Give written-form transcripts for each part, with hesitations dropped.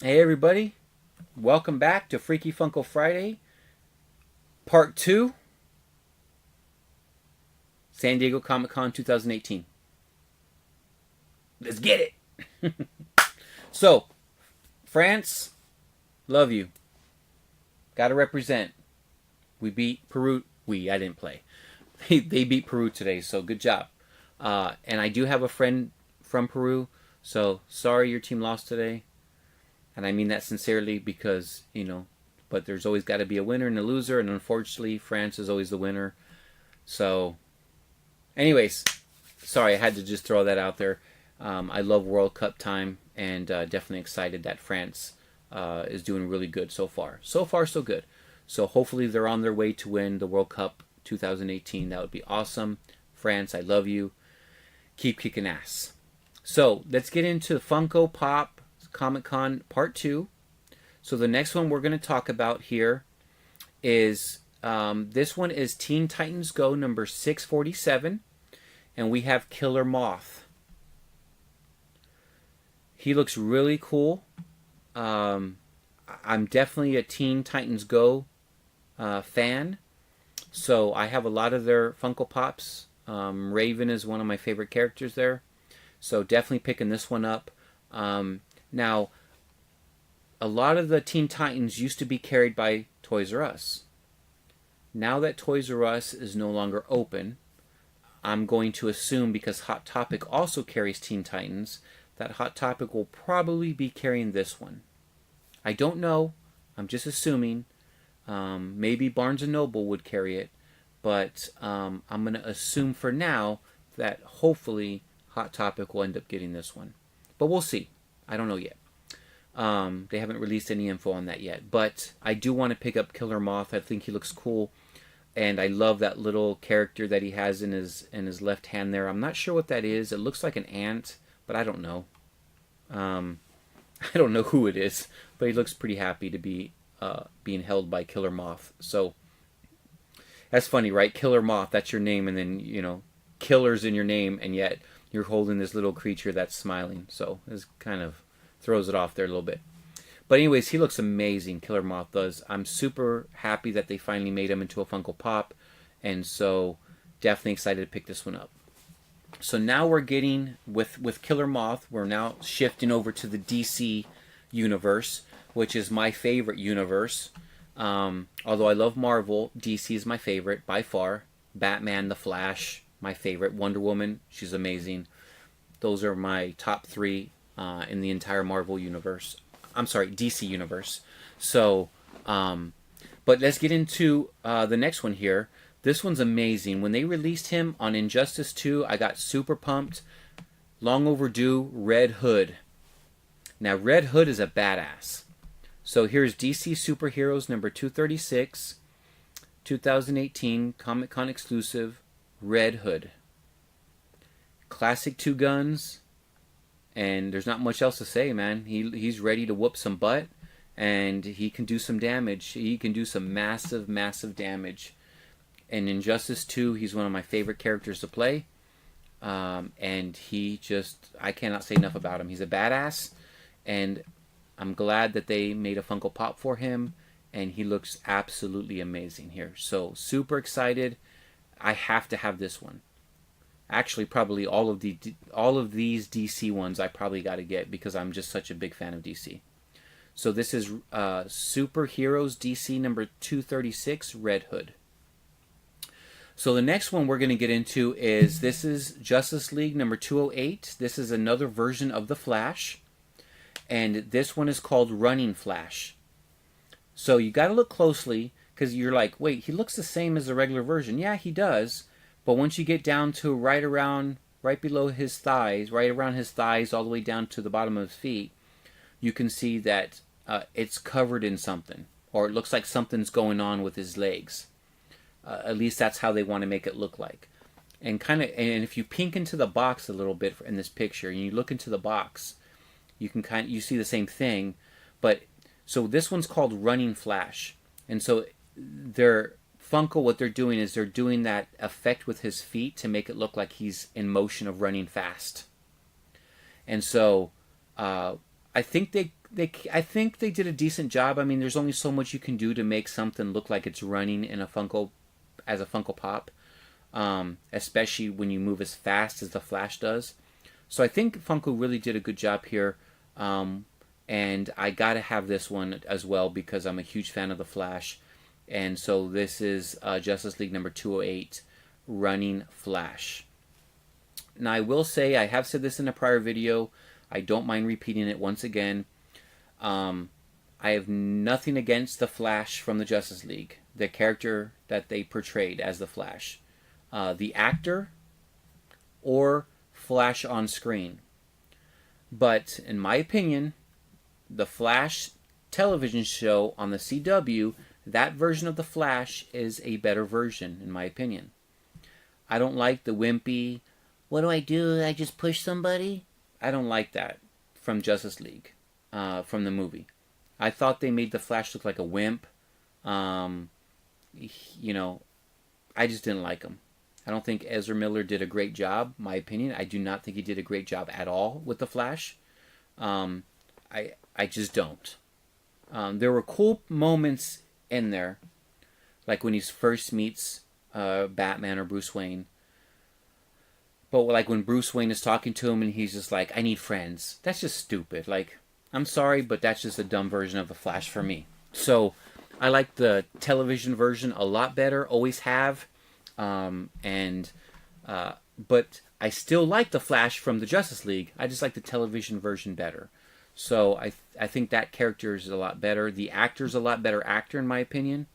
Hey everybody, welcome back to Freaky Funko Friday, Part 2, San Diego Comic-Con 2018. Let's get it! So, France, love you. Gotta represent. We beat Peru. I didn't play. They beat Peru today, so good job. And I do have a friend from Peru, so sorry your team lost today. And I mean that sincerely because, but there's always got to be a winner and a loser, and unfortunately, France is always the winner. So, anyways, sorry, I had to just throw that out there. I love World Cup time, and definitely excited that France is doing really good so far. So far, so good. So hopefully they're on their way to win the World Cup 2018. That would be awesome. France, I love you. Keep kicking ass. So let's get into Funko Pop Comic Con Part 2. So the next one we're going to talk about here is this one is Teen Titans Go number 647, and we have Killer Moth. He looks really cool. I'm definitely a Teen Titans Go fan, so I have a lot of their Funko Pops. Raven is one of my favorite characters there, so definitely picking this one up. Now, a lot of the Teen Titans used to be carried by Toys R Us. Now that Toys R Us is no longer open, I'm going to assume, because Hot Topic also carries Teen Titans, that Hot Topic will probably be carrying this one. I don't know. I'm just assuming. Maybe Barnes & Noble would carry it, but I'm going to assume for now that hopefully Hot Topic will end up getting this one. But we'll see. I don't know yet. They haven't released any info on that yet. But I do want to pick up Killer Moth. I think he looks cool. And I love that little character that he has in his left hand there. I'm not sure what that is. It looks like an ant, but I don't know. I don't know who it is, but he looks pretty happy to be being held by Killer Moth. So that's funny, right? Killer Moth, that's your name, and then, killer's in your name, and yet you're holding this little creature that's smiling. So it kind of throws it off there a little bit. But anyways, he looks amazing, Killer Moth does. I'm super happy that they finally made him into a Funko Pop, and so definitely excited to pick this one up. So now we're getting, with Killer Moth, we're now shifting over to the DC universe, which is my favorite universe. Although I love Marvel, DC is my favorite by far. Batman, The Flash, my favorite. Wonder Woman, she's amazing. Those are my top three in the entire Marvel universe. I'm sorry, DC universe. So, but let's get into the next one here. This one's amazing. When they released him on Injustice 2, I got super pumped. Long overdue, Red Hood. Now, Red Hood is a badass. So here's DC Superheroes number 236, 2018, Comic-Con exclusive, Red Hood. Classic two guns, and there's not much else to say, man. He's ready to whoop some butt, and he can do some damage. He can do some massive, massive damage. In Injustice 2, he's one of my favorite characters to play. And I cannot say enough about him. He's a badass, and I'm glad that they made a Funko Pop for him, and he looks absolutely amazing here. So, super excited. I have to have this one. Actually, probably all of these DC ones I probably got to get because I'm just such a big fan of DC. So this is Superheroes DC number 236, Red Hood. So the next one we're going to get into is Justice League number 208. This is another version of the Flash, and this one is called Running Flash. So you got to look closely because you're like, wait, he looks the same as the regular version. Yeah, he does. But once you get down to right below his thighs, right around his thighs, all the way down to the bottom of his feet, you can see that it's covered in something, or it looks like something's going on with his legs. At least that's how they want to make it look like. And if you peek into the box a little bit in this picture, and you look into the box, you see the same thing. But so this one's called Running Flash, and so Funko, what they're doing is they're doing that effect with his feet to make it look like he's in motion of running fast. And so I think I think they did a decent job. I mean, there's only so much you can do to make something look like it's running in a Funko, as a Funko Pop, especially when you move as fast as the Flash does. So I think Funko really did a good job here, and I gotta have this one as well because I'm a huge fan of the Flash, and so this is Justice League number 208, Running Flash. Now I will say, I have said this in a prior video, I don't mind repeating it once again. I have nothing against the Flash from the Justice League, the character that they portrayed as the Flash, the actor, or Flash on screen. But in my opinion, the Flash television show on the CW, that version of the Flash is a better version, in my opinion. I don't like the wimpy, what do? I just push somebody? I don't like that from Justice League, from the movie. I thought they made the Flash look like a wimp. You know, I just didn't like him. I don't think Ezra Miller did a great job, my opinion. I do not think he did a great job at all with the Flash. I just don't. There were cool moments in there, like when he first meets Batman or Bruce Wayne. But like when Bruce Wayne is talking to him and he's just like, I need friends. That's just stupid. Like, I'm sorry, but that's just a dumb version of the Flash for me. So I like the television version a lot better, always have. But I still like the Flash from the Justice League. I just like the television version better. So I think that character is a lot better. The actor's a lot better actor, in my opinion.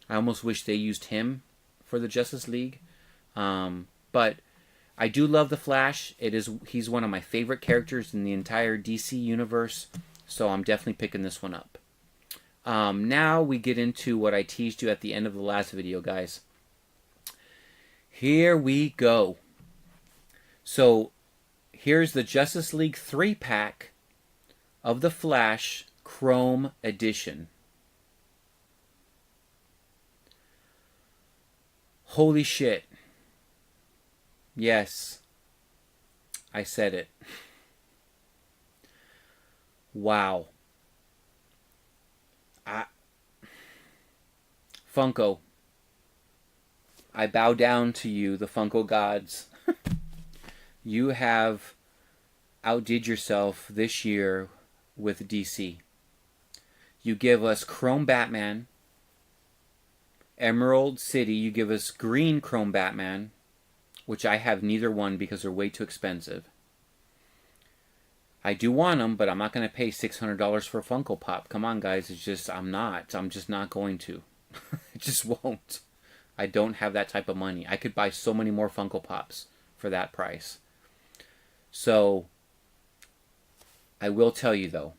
I almost wish they used him for the Justice League. But I do love the Flash. He's one of my favorite characters in the entire DC universe. So I'm definitely picking this one up. Now we get into what I teased you at the end of the last video, guys. Here we go. So here's the Justice League 3-pack of the Flash Chrome Edition. Holy shit. Yes. I said it. Wow. Funko. I bow down to you, the Funko gods. You have outdid yourself this year with DC. You give us Chrome Batman, Emerald City. You give us Green Chrome Batman, which I have neither one because they're way too expensive. I do want them, but I'm not going to pay $600 for a Funko Pop. Come on, guys. It's just, I'm just not going to. I just won't. I don't have that type of money. I could buy so many more Funko Pops for that price. So, I will tell you though,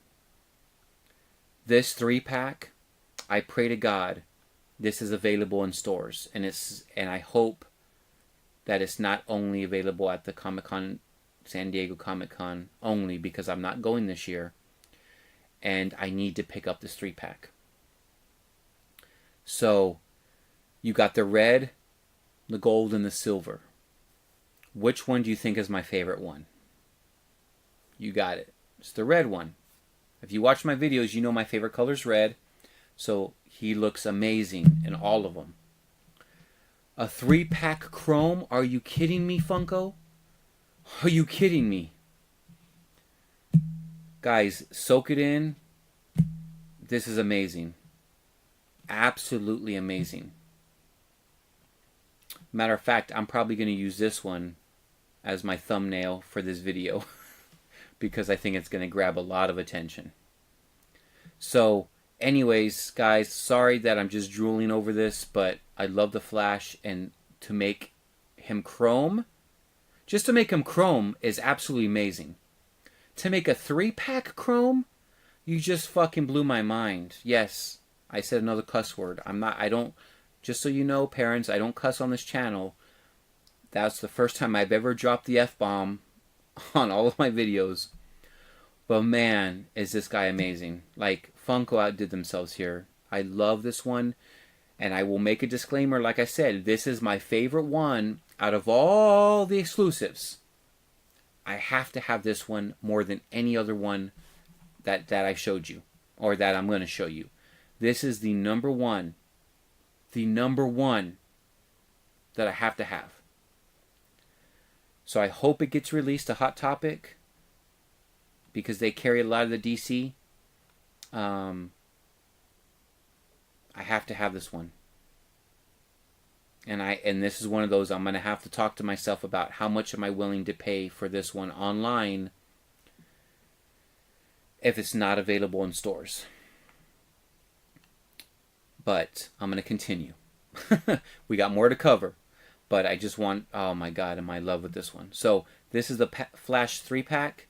this 3-pack, I pray to God this is available in stores, and I hope that it's not only available at the Comic-Con, San Diego Comic-Con only, because I'm not going this year, and I need to pick up this 3-pack. So, you got the red, the gold, and the silver. Which one do you think is my favorite one? You got it. It's the red one. If you watch my videos, you know my favorite color is red. So he looks amazing in all of them. A 3-pack Chrome? Are you kidding me, Funko? Are you kidding me? Guys, soak it in. This is amazing. Absolutely amazing. Matter of fact, I'm probably going to use this one as my thumbnail for this video because I think it's going to grab a lot of attention. So, anyways, guys, sorry that I'm just drooling over this, but I love the Flash, and to make him chrome, just to make him chrome is absolutely amazing. To make a 3-pack chrome, you just fucking blew my mind. Yes, I said another cuss word. Just so you know, parents, I don't cuss on this channel. That's the first time I've ever dropped the F-bomb on all of my videos. But man, is this guy amazing. Like, Funko outdid themselves here. I love this one. And I will make a disclaimer, like I said, this is my favorite one out of all the exclusives. I have to have this one more than any other one that I showed you, or that I'm going to show you. This is the number one that I have to have. So I hope it gets released to Hot Topic, because they carry a lot of the DC. I have to have this one. And this is one of those I'm going to have to talk to myself about how much am I willing to pay for this one online if it's not available in stores. But I'm going to continue. We got more to cover. But I just want, oh my God, am I in love with this one. So this is the Flash 3-pack.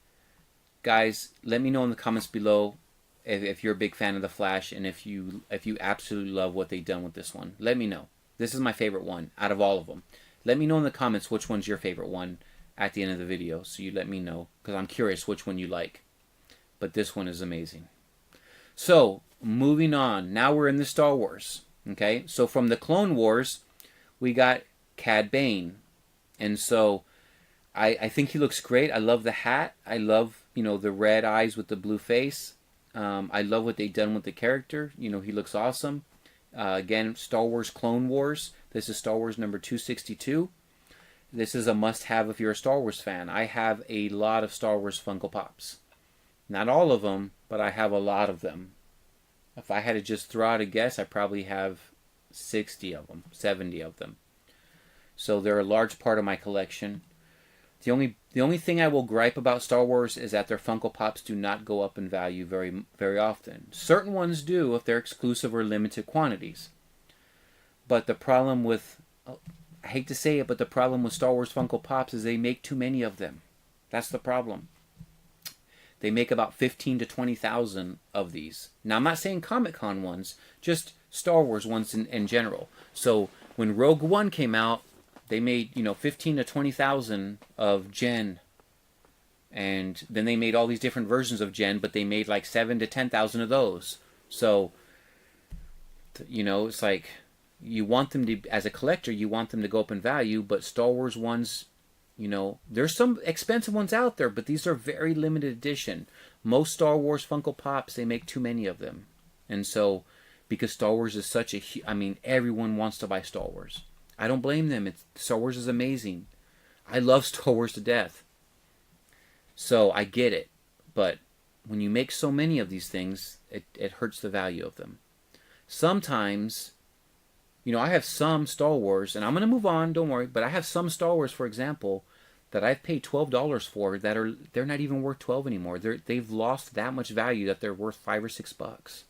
Guys, let me know in the comments below if you're a big fan of the Flash, and if you absolutely love what they've done with this one. Let me know. This is my favorite one out of all of them. Let me know in the comments which one's your favorite one at the end of the video. So you let me know, because I'm curious which one you like. But this one is amazing. So, moving on. Now we're in the Star Wars. Okay, so from the Clone Wars, we got Cad Bane. And so, I think he looks great. I love the hat. I love, the red eyes with the blue face. I love what they've done with the character. He looks awesome. Again, Star Wars Clone Wars. This is Star Wars number 262. This is a must-have if you're a Star Wars fan. I have a lot of Star Wars Funko Pops. Not all of them, but I have a lot of them. If I had to just throw out a guess, I probably have 60 of them, 70 of them. So they're a large part of my collection. The only thing I will gripe about Star Wars is that their Funko Pops do not go up in value very, very often. Certain ones do if they're exclusive or limited quantities. But the problem with, I hate to say it, but the problem with Star Wars Funko Pops is they make too many of them. That's the problem. They make about 15 to 20,000 of these. Now, I'm not saying Comic-Con ones, just Star Wars ones in general. So when Rogue One came out, they made, 15 to 20,000 of Jen. And then they made all these different versions of Jen, but they made like 7 to 10,000 of those. So, it's like, you want them to, as a collector, you want them to go up in value, but Star Wars ones, there's some expensive ones out there, but these are very limited edition. Most Star Wars Funko Pops, they make too many of them. And so, because Star Wars is such a, everyone wants to buy Star Wars. I don't blame them. Star Wars is amazing. I love Star Wars to death. So I get it. But when you make so many of these things, it hurts the value of them. Sometimes, I have some Star Wars, and I'm going to move on, don't worry, but I have some Star Wars, for example, that I've paid $12 for they're not even worth $12 anymore. They've lost that much value that they're worth $5 or $6.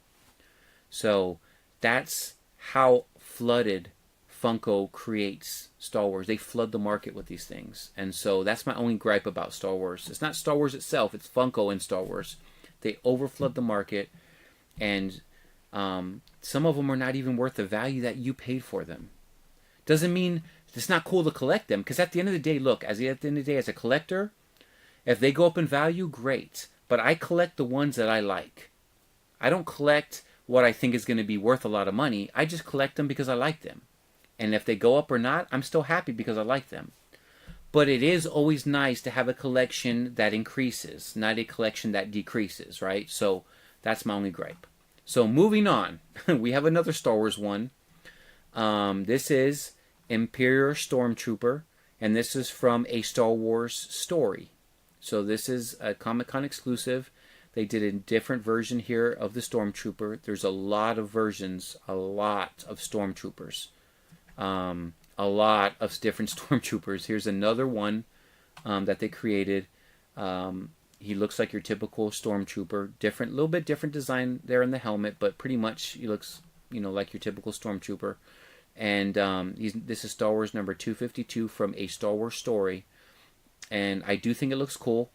So that's how flooded Funko creates Star Wars. They flood the market with these things. And so that's my only gripe about Star Wars. It's not Star Wars itself, it's Funko and Star Wars. They overflood the market, and some of them are not even worth the value that you paid for them. Doesn't mean it's not cool to collect them, because at the end of the day, look, at the end of the day, as a collector, if they go up in value, great. But I collect the ones that I like. I don't collect what I think is going to be worth a lot of money. I just collect them because I like them. And if they go up or not, I'm still happy because I like them. But it is always nice to have a collection that increases, not a collection that decreases, right? So that's my only gripe. So moving on, we have another Star Wars one. This is Imperial Stormtrooper, and this is from a Star Wars story. So this is a Comic-Con exclusive. They did a different version here of the Stormtrooper. There's a lot of versions, a lot of Stormtroopers. A lot of different Stormtroopers. Here's another one that they created. He looks like your typical Stormtrooper. Different, little bit different design there in the helmet, but pretty much he looks, like your typical Stormtrooper. And this is Star Wars number 252 from a Star Wars story. And I do think it looks cool.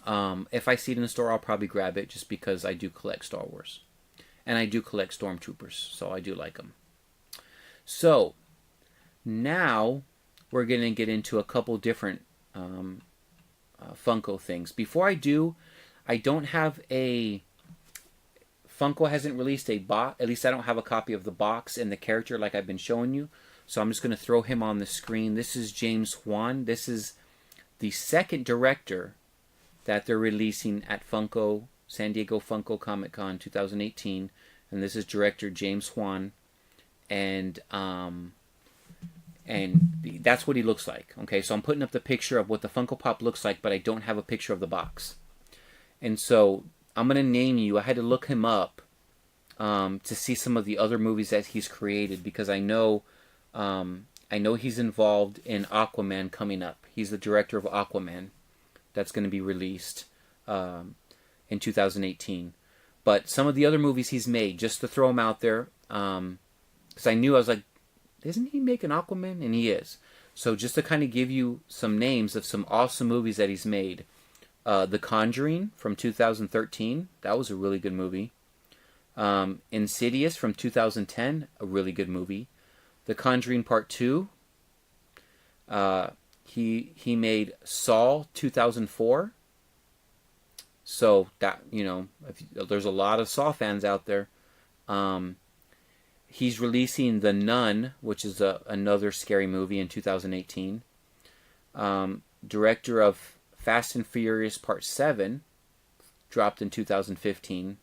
If I see it in the store, I'll probably grab it just because I do collect Star Wars. And I do collect Stormtroopers, so I do like them. So, now we're going to get into a couple different Funko things. Before I do, I don't have a... Funko hasn't released a box. At least I don't have a copy of the box and the character like I've been showing you. So I'm just going to throw him on the screen. This is James Wan. This is the second director that they're releasing at Funko San Diego Funko Comic Con 2018, and this is director James Hwan, and that's what he looks like. Okay, so I'm putting up the picture of what the Funko Pop looks like, but I don't have a picture of the box. And so I'm gonna name you. I had to look him up to see some of the other movies that he's created, because I know he's involved in Aquaman coming up. He's the director of Aquaman, that's going to be released in 2018. But some of the other movies he's made, just to throw them out there, because I was like, isn't he making Aquaman? And he is. So just to kind of give you some names of some awesome movies that he's made. The Conjuring from 2013, that was a really good movie. Insidious from 2010, a really good movie. The Conjuring Part 2. He made Saw 2004. So that, there's a lot of Saw fans out there. He's releasing The Nun, which is another scary movie, in 2018. Director of Fast and Furious Part 7, dropped in 2015.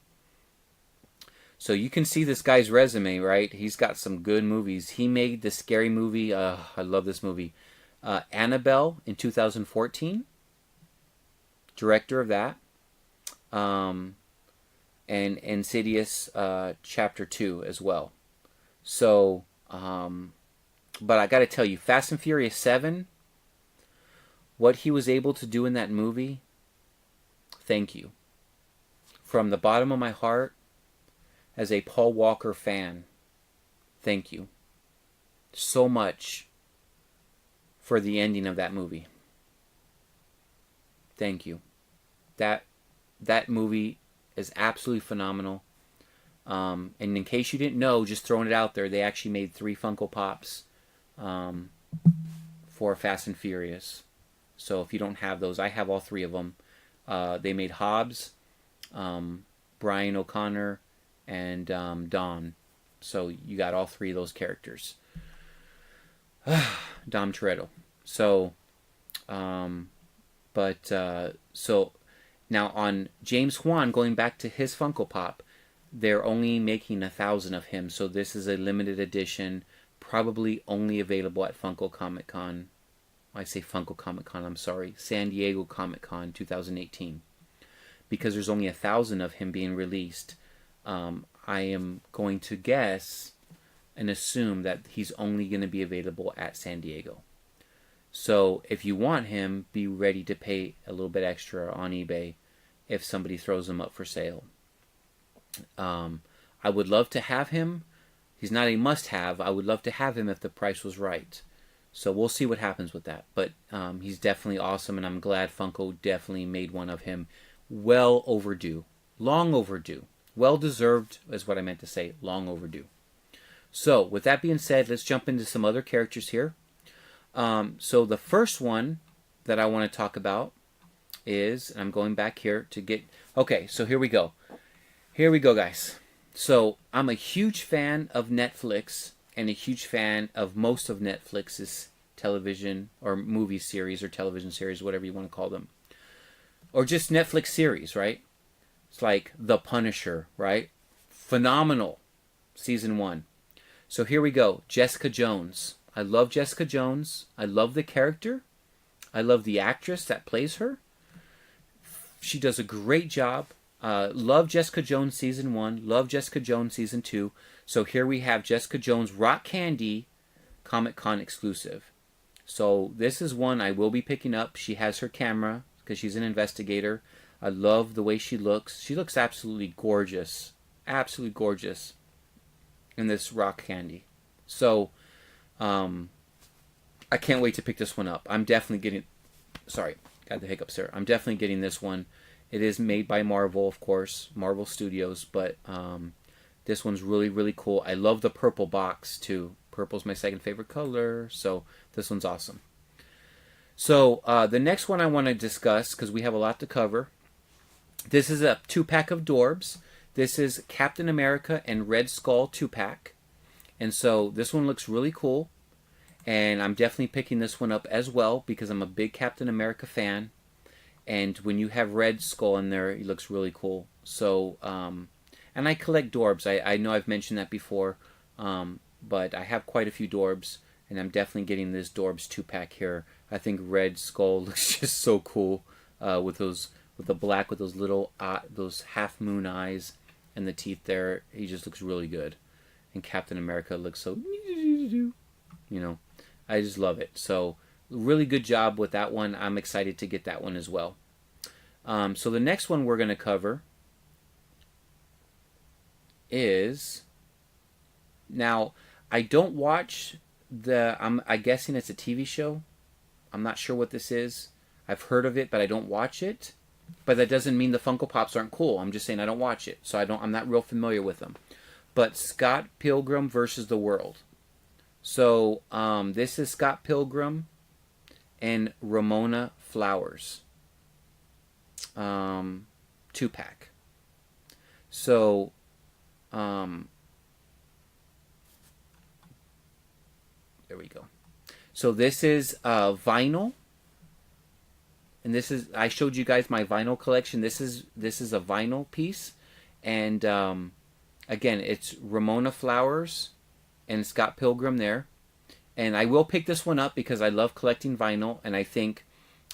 So you can see this guy's resume, right? He's got some good movies. He made the scary movie, I love this movie, Annabelle in 2014. Director of that. And Insidious Chapter 2 as well. So, but I got to tell you, Fast and Furious 7, what he was able to do in that movie, thank you. From the bottom of my heart, as a Paul Walker fan, thank you so much for the ending of that movie. Thank you. That movie is absolutely phenomenal. And in case you didn't know, just throwing it out there, they actually made 3 Funko Pops for Fast and Furious. So if you don't have those, I have all 3 of them. They made Hobbs, Brian O'Connor, and Dom. So you got all 3 of those characters. Dom Toretto. So, so now on James Hwan, going back to his Funko Pop, they're only making 1,000 of him. So this is a limited edition, probably only available at Funko Comic Con. I say Funko Comic Con, I'm sorry, San Diego Comic Con 2018. Because there's only 1,000 of him being released, I am going to guess and assume that he's only going to be available at San Diego. So if you want him, be ready to pay a little bit extra on eBay if somebody throws him up for sale. I would love to have him. He's not a must-have. I would love to have him if the price was right. So we'll see what happens with that. But he's definitely awesome, and I'm glad Funko definitely made one of him. Well overdue. Long overdue. Well deserved is what I meant to say. Long overdue. So with that being said, let's jump into some other characters here. So the first one that I want to talk about is, and I'm going back here to get... Okay, so here we go. Here we go, guys. So I'm a huge fan of Netflix and a huge fan of most of Netflix's television or movie series or television series, whatever you want to call them. Or just Netflix series, right? It's like The Punisher, right? Phenomenal. Season 1. So here we go. Jessica Jones. I love Jessica Jones. I love the character. I love the actress that plays her. She does a great job. Love Jessica Jones Season 1. Love Jessica Jones Season 2. So here we have Jessica Jones Rock Candy Comic-Con exclusive. So this is one I will be picking up. She has her camera because she's an investigator. I love the way she looks. She looks absolutely gorgeous. Absolutely gorgeous in this Rock Candy. So I can't wait to pick this one up. I'm definitely getting... Sorry, got the hiccups there. I'm definitely getting this one. It is made by Marvel, of course. Marvel Studios. But this one's really, really cool. I love the purple box, too. Purple's my second favorite color. So this one's awesome. So the next one I want to discuss, because we have a lot to cover. This is a 2-pack of Dorbs. This is Captain America and Red Skull 2-pack. And so this one looks really cool. And I'm definitely picking this one up as well because I'm a big Captain America fan. And when you have Red Skull in there, he looks really cool. So, and I collect Dorbs. I know I've mentioned that before, but I have quite a few Dorbs, and I'm definitely getting this Dorbs 2-pack here. I think Red Skull looks just so cool with the black with those little those half moon eyes and the teeth there. He just looks really good. And Captain America looks so, you know, I just love it. So really good job with that one. I'm excited to get that one as well. So the next one we're going to cover is, now I don't watch I'm guessing it's a TV show. I'm not sure what this is. I've heard of it, but I don't watch it. But that doesn't mean the Funko Pops aren't cool. I'm just saying I don't watch it, so I'm not real familiar with them. But Scott Pilgrim versus the World. So this is Scott Pilgrim and Ramona Flowers 2-pack. So there we go. So this is vinyl, and this is, I showed you guys my vinyl collection. This is a vinyl piece, and again, it's Ramona Flowers and Scott Pilgrim there. And I will pick this one up because I love collecting vinyl, and I think,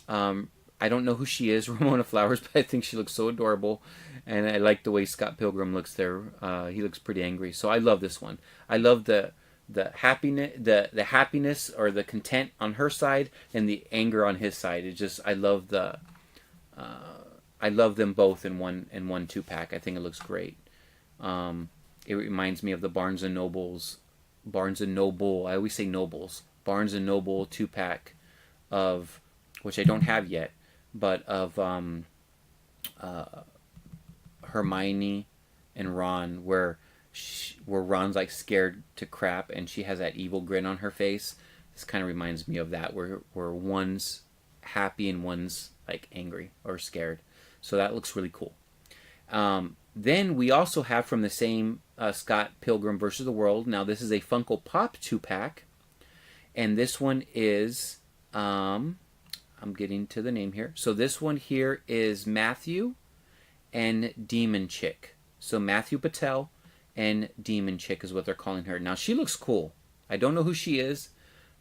I don't know who she is, Ramona Flowers, but I think she looks so adorable, and I like the way Scott Pilgrim looks there. He looks pretty angry, so I love this one. I love the happiness or the content on her side and the anger on his side. It just, I love them both in one 2-pack. I think it looks great. It reminds me of the Barnes and Noble, I always say Nobles, Barnes and Noble 2-pack of, which I don't have yet, but of Hermione and Ron, where Ron's like scared to crap and she has that evil grin on her face. This kind of reminds me of that, where one's happy and one's like angry or scared. So that looks really cool. Then we also have from the same Scott Pilgrim versus the World. Now this is a Funko Pop 2-pack, and this one is I'm getting to the name here. So this one here is Matthew and Demon Chick. So Matthew Patel and Demon Chick is what they're calling her. Now she looks cool. I don't know who she is,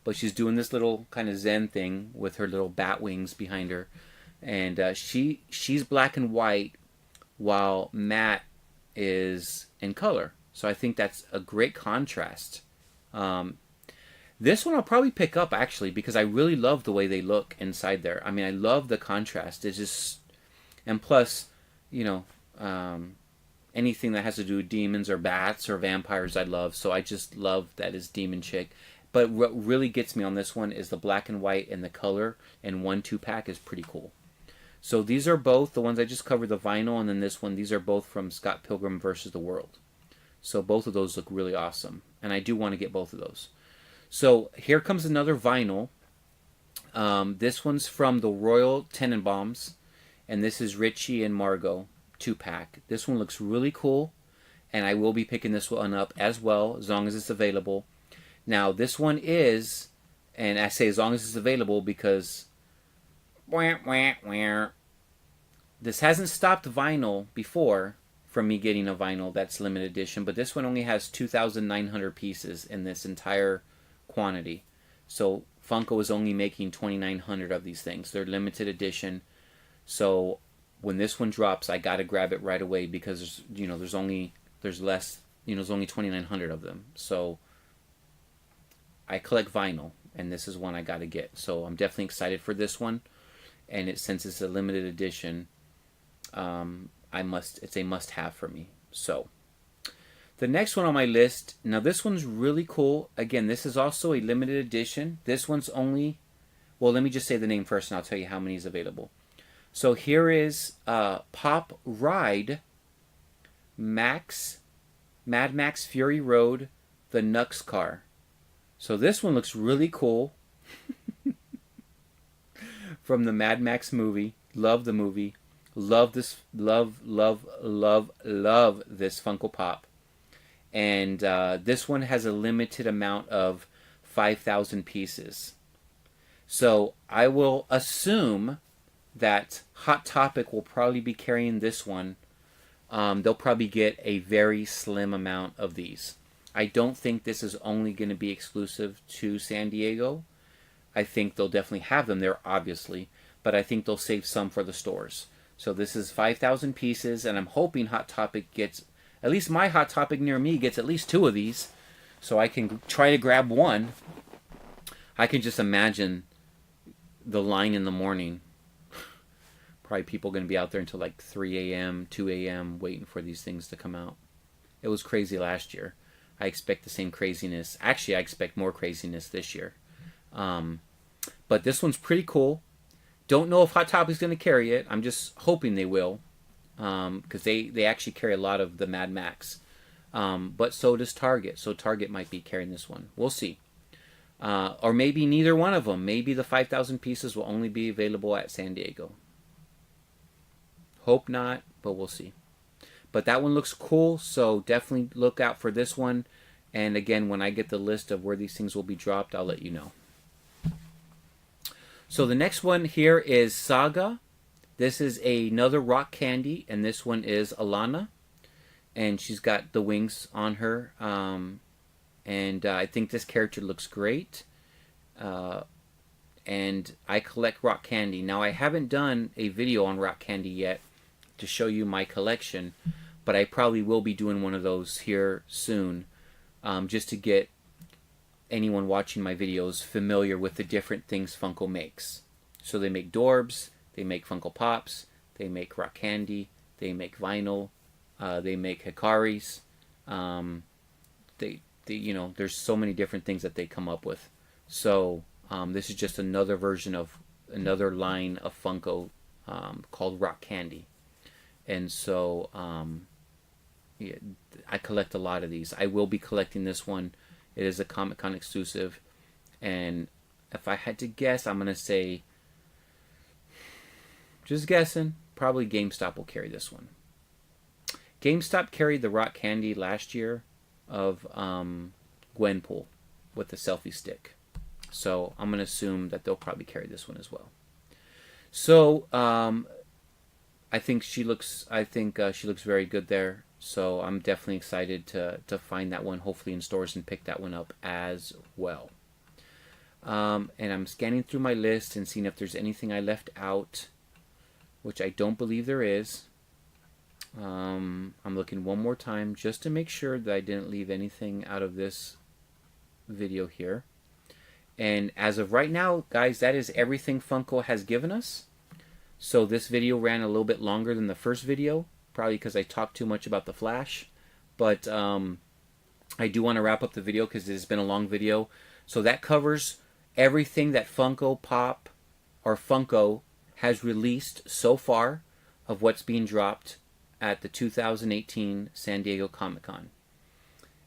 but she's doing this little kind of Zen thing with her little bat wings behind her, and she's black and white, while Matt is in color. So I think that's a great contrast. This one I'll probably pick up, actually, because I really love the way they look inside there. I mean, I love the contrast. It's just, and plus, you know, anything that has to do with demons or bats or vampires I love. So I just love that it's Demon Chick. But what really gets me on this one is the black and white and the color, and 2-pack is pretty cool. So these are both, the ones I just covered, the vinyl, and then this one, these are both from Scott Pilgrim versus the World. So both of those look really awesome, and I do want to get both of those. So here comes another vinyl. This one's from the Royal Tenenbaums, and this is Richie and Margot 2-pack. This one looks really cool, and I will be picking this one up as well, as long as it's available. Now this one is, and I say as long as it's available because this hasn't stopped vinyl before from me getting a vinyl that's limited edition, but this one only has 2,900 pieces in this entire quantity. So Funko is only making 2,900 of these things. They're limited edition. So when this one drops, I gotta grab it right away because there's only 2,900 of them. So I collect vinyl, and this is one I gotta get. So I'm definitely excited for this one. And since it's a limited edition, it's a must-have for me. So the next one on my list, now this one's really cool. Again, this is also a limited edition. This one's only, well, let me just say the name first, and I'll tell you how many is available. So here is Pop Ride Mad Max Fury Road, the Nux car. So this one looks really cool. From the Mad Max movie. Love the movie. Love this. Love this Funko Pop. And this one has a limited amount of 5,000 pieces. So I will assume that Hot Topic will probably be carrying this one. They'll probably get a very slim amount of these. I don't think this is only going to be exclusive to San Diego. I think they'll definitely have them there, obviously, but I think they'll save some for the stores. So this is 5,000 pieces, and I'm hoping Hot Topic gets, at least my Hot Topic near me gets at least 2 of these, so I can try to grab one. I can just imagine the line in the morning. Probably people going to be out there until like 3 a.m., 2 a.m. waiting for these things to come out. It was crazy last year. I expect the same craziness. Actually, I expect more craziness this year. But this one's pretty cool. Don't know if Hot Topic's going to carry it. I'm just hoping they will. Because they actually carry a lot of the Mad Max. But so does Target. So Target might be carrying this one. We'll see. Or maybe neither one of them. Maybe the 5,000 pieces will only be available at San Diego. Hope not, but we'll see. But that one looks cool, so definitely look out for this one. And again, when I get the list of where these things will be dropped, I'll let you know. So the next one here is Saga. This is another rock candy, and this one is Alana. And she's got the wings on her. And I think this character looks great. And I collect rock candy. Now, I haven't done a video on rock candy yet to show you my collection, but I probably will be doing one of those here soon, just to get anyone watching my videos familiar with the different things Funko makes. So they make Dorbs, they make Funko Pops, they make rock candy, they make vinyl, they make Hikaris. They you know, there's so many different things that they come up with. So this is just another version of another line of Funko called Rock Candy. And so yeah, I collect a lot of these. I will be collecting this one. It is a Comic-Con exclusive. And if I had to guess, I'm going to say, just guessing, probably GameStop will carry this one. GameStop carried the Rock Candy last year of Gwenpool with the selfie stick. So I'm going to assume that they'll probably carry this one as well. So I think she looks very good there. So I'm definitely excited to find that one, hopefully in stores, and pick that one up as well. And I'm scanning through my list and seeing if there's anything I left out, which I don't believe there is. I'm looking one more time just to make sure that I didn't leave anything out of this video here. And as of right now, guys, that is everything Funko has given us. So this video ran a little bit longer than the first video, probably because I talked too much about the Flash. But I do want to wrap up the video because it has been a long video. So that covers everything that Funko Pop or Funko has released so far of what's being dropped at the 2018 San Diego Comic-Con.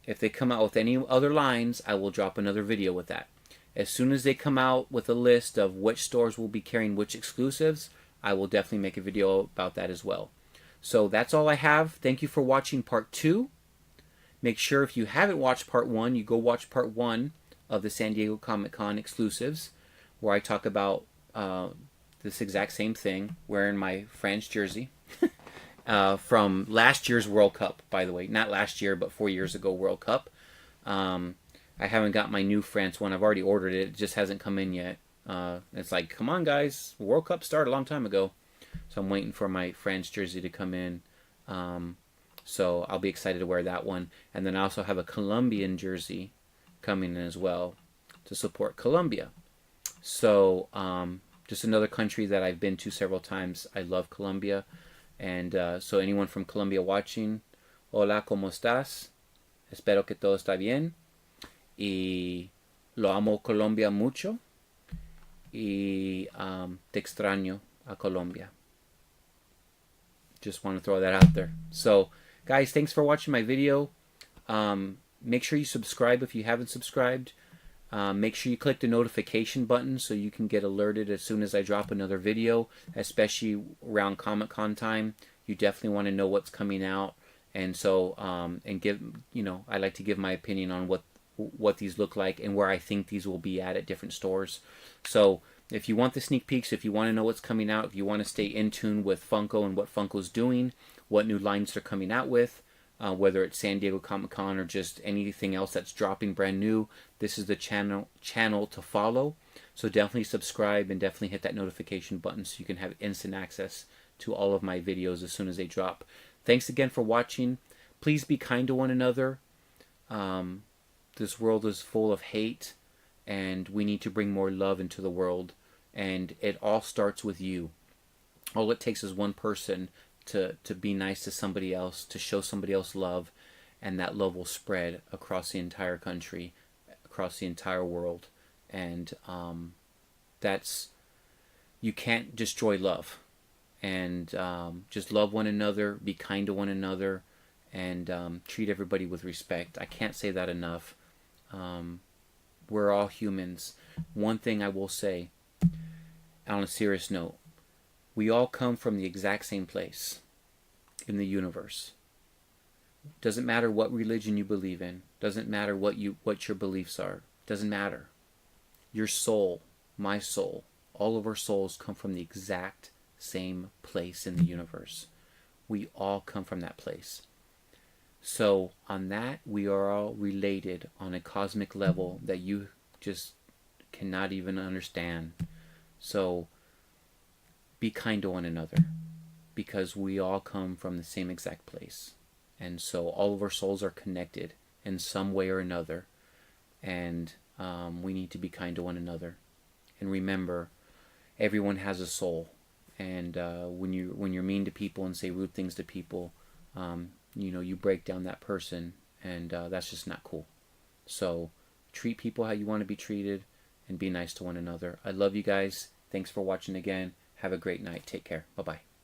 If they come out with any other lines, I will drop another video with that. As soon as they come out with a list of which stores will be carrying which exclusives, I will definitely make a video about that as well. So that's all I have. Thank you for watching part 2. Make sure if you haven't watched part 1, you go watch part 1 of the San Diego Comic-Con exclusives, where I talk about this exact same thing, wearing my France jersey. From last year's World Cup, by the way. Not last year, but 4 years ago World Cup. I haven't got my new France one. I've already ordered it. It just hasn't come in yet. It's like, come on, guys. World Cup started a long time ago. So I'm waiting for my France jersey to come in. So I'll be excited to wear that one. And then I also have a Colombian jersey coming in as well to support Colombia. So just another country that I've been to several times. I love Colombia. And so anyone from Colombia watching, hola, ¿cómo estás? Espero que todo está bien. Y lo amo Colombia mucho. Y te extraño a Colombia. Just want to throw that out there. So, guys, thanks for watching my video. Make sure you subscribe if you haven't subscribed. Make sure you click the notification button so you can get alerted as soon as I drop another video, especially around Comic-Con time. You definitely want to know what's coming out. And so, and give, you know, I like to give my opinion on what these look like and where I think these will be at different stores. So if you want the sneak peeks, if you want to know what's coming out, if you want to stay in tune with Funko and what Funko's doing, what new lines they're coming out with, whether it's San Diego Comic-Con or just anything else that's dropping brand new, this is the channel to follow. So definitely subscribe and definitely hit that notification button so you can have instant access to all of my videos as soon as they drop. Thanks again for watching. Please be kind to one another. This world is full of hate, and we need to bring more love into the world. And it all starts with you. All it takes is one person to be nice to somebody else, to show somebody else love, and that love will spread across the entire country, across the entire world. And that's, you can't destroy love. And just love one another, be kind to one another, and treat everybody with respect. I can't say that enough. We're all humans. One thing I will say, on a serious note, we all come from the exact same place in the universe. Doesn't matter what religion you believe in. Doesn't matter what your beliefs are. Doesn't matter. Your soul, my soul, all of our souls come from the exact same place in the universe. We all come from that place. So on that, we are all related on a cosmic level that you just cannot even understand. So be kind to one another, because we all come from the same exact place. And so all of our souls are connected in some way or another. And we need to be kind to one another. And remember, everyone has a soul. And when you're mean to people and say rude things to people, you break down that person, and that's just not cool. So treat people how you want to be treated, and be nice to one another. I love you guys. Thanks for watching again. Have a great night. Take care. Bye-bye.